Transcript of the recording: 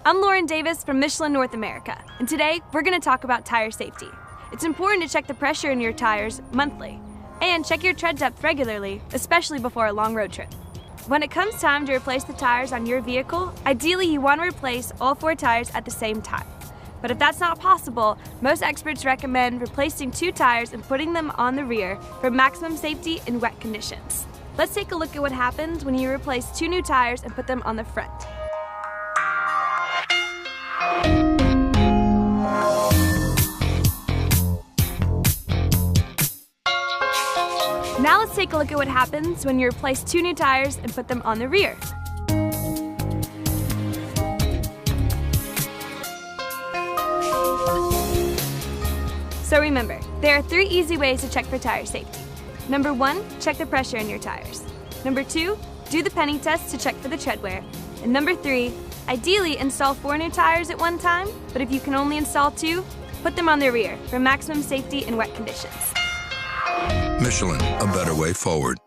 I'm Lauren Davis from Michelin North America, and today we're going to talk about tire safety. It's important to check the pressure in your tires monthly, and check your tread depth regularly, especially before a long road trip. When it comes time to replace the tires on your vehicle, ideally you want to replace all 4 tires at the same time. But if that's not possible, most experts recommend replacing 2 tires and putting them on the rear for maximum safety in wet conditions. Let's take a look at what happens when you replace 2 new tires and put them on the front. Now let's take a look at what happens when you replace 2 new tires and put them on the rear. So remember, there are 3 easy ways to check for tire safety. Number 1, check the pressure in your tires. Number 2, do the penny test to check for the tread wear. And number 3, ideally install 4 new tires at one time, but if you can only install 2, put them on the rear for maximum safety in wet conditions. Michelin, a better way forward.